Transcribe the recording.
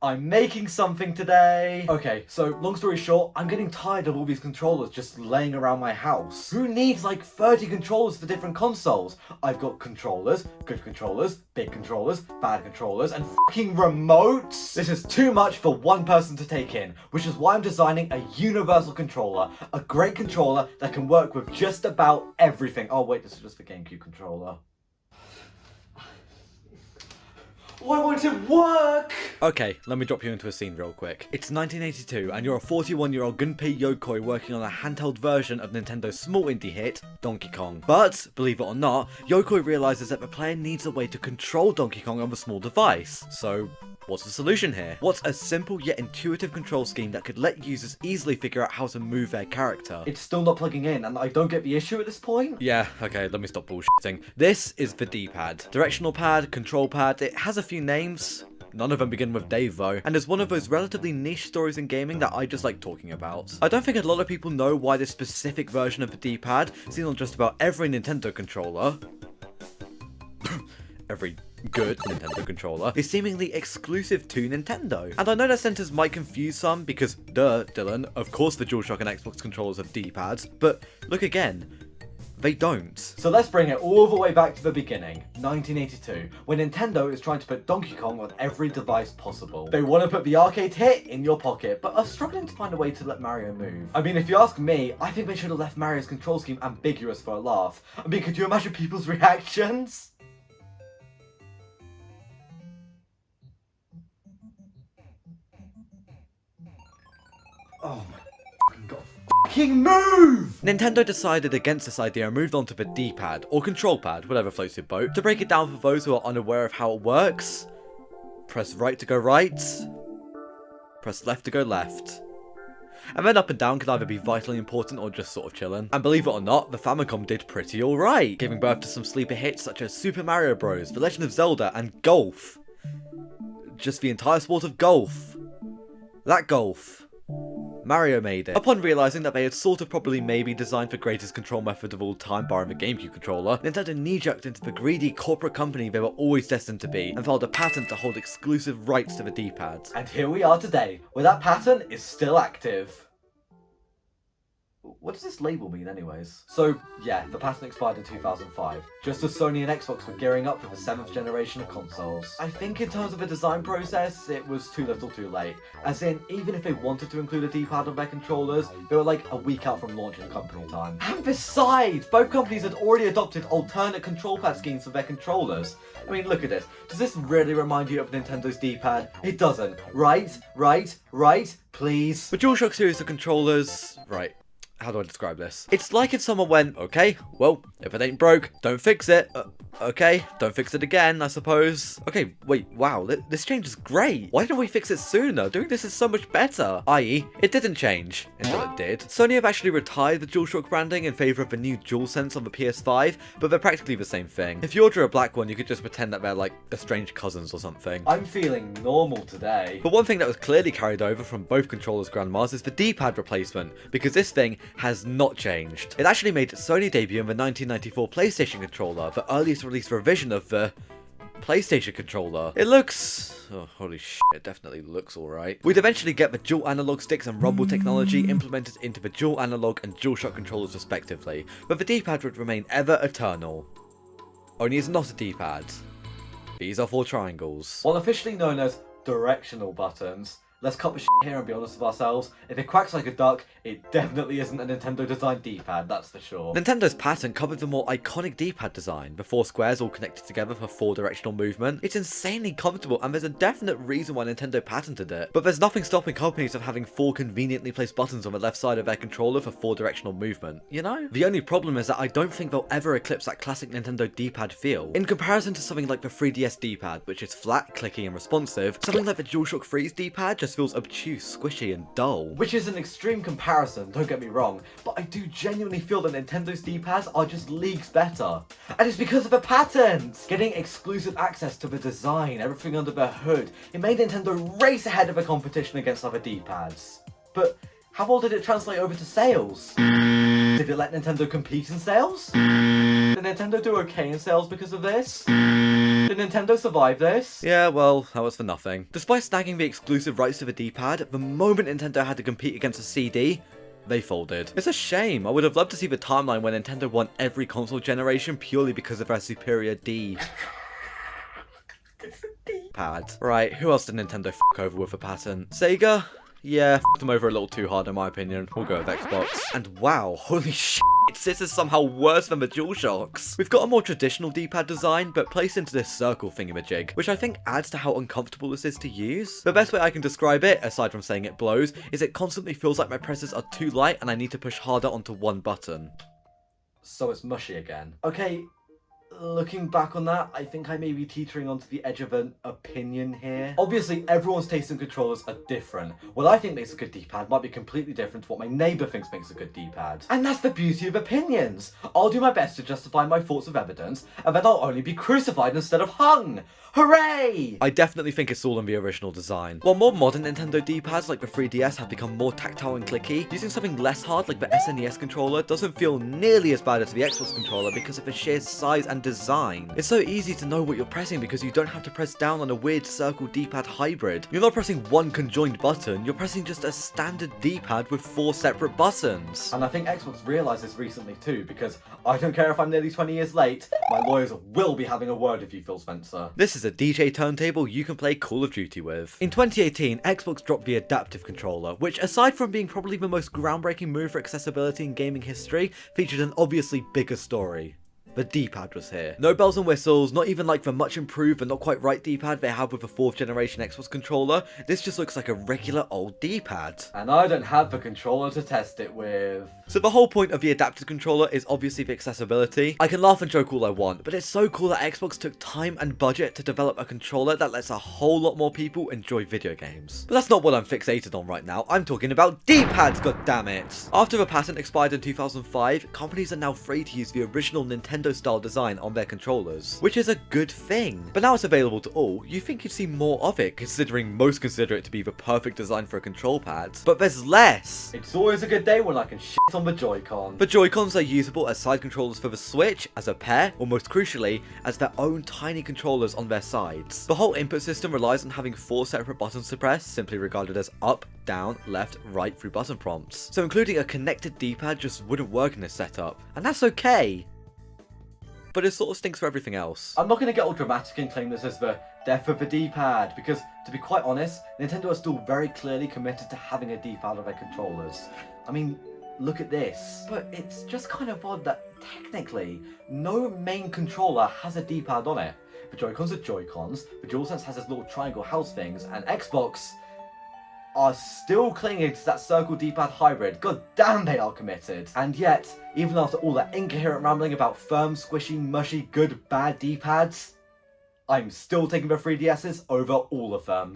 I'm making something today. Okay, so long story short, I'm getting tired of all these controllers just laying around my house. Who needs like 30 controllers for different consoles? I've got controllers, good controllers, big controllers, bad controllers, and fucking remotes. This is too much for one person to take in, which is why I'm designing a universal controller, a great controller that can work with just about everything. Oh wait, this is just the GameCube controller. Why won't it work? Okay, let me drop you into a scene real quick. It's 1982 and you're a 41-year-old Gunpei Yokoi working on a handheld version of Nintendo's small indie hit, Donkey Kong. But, believe it or not, Yokoi realizes that the player needs a way to control Donkey Kong on a small device. So, what's the solution here? What's a simple yet intuitive control scheme that could let users easily figure out how to move their character? It's still not plugging in and I don't get the issue at this point? Yeah, okay, let me stop bullshitting. This is the D-pad. Directional pad, control pad, it has a few names. None of them begin with Dave though, and it's one of those relatively niche stories in gaming that I just like talking about. I don't think a lot of people know why this specific version of the D-pad, seen on just about every Nintendo controller, every good Nintendo controller, is seemingly exclusive to Nintendo. And I know that sentence might confuse some because, duh, Dylan, of course the DualShock and Xbox controllers have D-pads, but look again. They don't. So let's bring it all the way back to the beginning, 1982, when Nintendo is trying to put Donkey Kong on every device possible. They want to put the arcade hit in your pocket, but are struggling to find a way to let Mario move. I mean, if you ask me, I think they should have left Mario's control scheme ambiguous for a laugh. I mean, could you imagine people's reactions? Oh my god. Fucking move! Nintendo decided against this idea and moved on to the D-pad, or control pad, whatever floats your boat. To break it down for those who are unaware of how it works, press right to go right, press left to go left. And then up and down can either be vitally important or just sort of chillin'. And believe it or not, the Famicom did pretty alright, giving birth to some sleeper hits such as Super Mario Bros, The Legend of Zelda, and golf. Just the entire sport of golf. That golf. Mario made it. Upon realizing that they had sort of probably maybe designed the greatest control method of all time, barring the GameCube controller, Nintendo knee-jerked into the greedy corporate company they were always destined to be, and filed a patent to hold exclusive rights to the D-pad. And here we are today, where that patent is still active. What does this label mean anyways? So, yeah, the patent expired in 2005, just as Sony and Xbox were gearing up for the 7th generation of consoles. I think in terms of the design process, it was too little too late. As in, even if they wanted to include a D-pad on their controllers, they were like a week out from launching company time. And besides, both companies had already adopted alternate control pad schemes for their controllers. I mean, look at this. Does this really remind you of Nintendo's D-pad? It doesn't. Right? Please? The DualShock series of controllers... Right. How do I describe this? It's like if someone went, okay, well, if it ain't broke, don't fix it. Okay, don't fix it again, I suppose. Okay, wait, wow, this change is great. Why didn't we fix it sooner? Doing this is so much better. I.e., it didn't change, until it did. Sony have actually retired the DualShock branding in favour of the new DualSense on the PS5, but they're practically the same thing. If you order a black one, you could just pretend that they're like estranged cousins or something. I'm feeling normal today. But one thing that was clearly carried over from both controllers' grandmas is the D-pad replacement, because this thing has not changed. It actually made its Sony debut in the 1994 PlayStation controller, the earliest released revision of the PlayStation controller. It looks... oh, holy shit, it definitely looks alright. We'd eventually get the dual analog sticks and rumble technology implemented into the dual analog and DualShock controllers respectively, but the D-pad would remain ever eternal. Only it's not a D-pad. These are 4 triangles. While officially known as directional buttons, let's cut the shit here and be honest with ourselves. If it quacks like a duck, it definitely isn't a Nintendo-designed D-pad, that's for sure. Nintendo's patent covered the more iconic D-pad design, the 4 squares all connected together for 4-directional movement. It's insanely comfortable, and there's a definite reason why Nintendo patented it. But there's nothing stopping companies from having 4 conveniently placed buttons on the left side of their controller for 4-directional movement, you know? The only problem is that I don't think they'll ever eclipse that classic Nintendo D-pad feel. In comparison to something like the 3DS D-pad, which is flat, clicky, and responsive, something like the DualShock 3's D-pad just feels obtuse, squishy, and dull. Which is an extreme comparison, don't get me wrong, but I do genuinely feel that Nintendo's D-pads are just leagues better. And it's because of the patent! Getting exclusive access to the design, everything under the hood, it made Nintendo race ahead of the competition against other D-pads. But how well did it translate over to sales? Did it let Nintendo compete in sales? Did Nintendo do okay in sales because of this? Did Nintendo survive this? Yeah, well, that was for nothing. Despite snagging the exclusive rights to the D-pad, the moment Nintendo had to compete against a CD, they folded. It's a shame. I would have loved to see the timeline where Nintendo won every console generation purely because of their superior D-pad. Right, who else did Nintendo f*** over with a patent? Sega? Yeah, f***ed them over a little too hard in my opinion. We'll go with Xbox. And wow, holy shit, this is somehow worse than the DualShocks. We've got a more traditional D-pad design, but placed into this circle thingamajig, which I think adds to how uncomfortable this is to use. The best way I can describe it, aside from saying it blows, is it constantly feels like my presses are too light and I need to push harder onto one button. So it's mushy again. Okay, looking back on that, I think I may be teetering onto the edge of an opinion here. Obviously, everyone's taste in controllers are different. What I think makes a good D-pad might be completely different to what my neighbour thinks makes a good D-pad. And that's the beauty of opinions! I'll do my best to justify my thoughts with evidence, and then I'll only be crucified instead of hung! Hooray! I definitely think it's all in the original design. While more modern Nintendo D-pads like the 3DS have become more tactile and clicky, using something less hard like the SNES controller doesn't feel nearly as bad as the Xbox controller because of the sheer size and design. It's so easy to know what you're pressing because you don't have to press down on a weird circle D-pad hybrid. You're not pressing one conjoined button, you're pressing just a standard D-pad with 4 separate buttons. And I think Xbox realised this recently too, because I don't care if I'm nearly 20 years late, my lawyers will be having a word with you, Phil Spencer. This is a DJ turntable you can play Call of Duty with. In 2018, Xbox dropped the adaptive controller, which aside from being probably the most groundbreaking move for accessibility in gaming history, featured an obviously bigger story. The D-pad was here. No bells and whistles, not even like the much improved but not quite right D-pad they have with the 4th generation Xbox controller. This just looks like a regular old D-pad. And I don't have the controller to test it with. So the whole point of the adaptive controller is obviously the accessibility. I can laugh and joke all I want, but it's so cool that Xbox took time and budget to develop a controller that lets a whole lot more people enjoy video games. But that's not what I'm fixated on right now, I'm talking about D-pads, goddammit! After the patent expired in 2005, companies are now free to use the original Nintendo style design on their controllers, which is a good thing. But now it's available to all, you think you'd see more of it, considering most consider it to be the perfect design for a control pad. But there's less! It's always a good day when I can shit on the Joy-Con. The Joy-Cons are usable as side controllers for the Switch, as a pair, or most crucially, as their own tiny controllers on their sides. The whole input system relies on having 4 separate buttons to press, simply regarded as up, down, left, right through button prompts. So including a connected D-pad just wouldn't work in this setup, and that's okay. But it sort of stinks for everything else. I'm not going to get all dramatic and claim this as the death of the D-pad, because, to be quite honest, Nintendo are still very clearly committed to having a D-pad on their controllers. I mean, look at this. But it's just kind of odd that, technically, no main controller has a D-pad on it. The Joy-Cons are Joy-Cons, the DualSense has those little triangle house things, and Xbox are still clinging to that circle D-pad hybrid. God damn, they are committed. And yet, even after all that incoherent rambling about firm, squishy, mushy, good, bad D-pads, I'm still taking the 3DS's over all of them.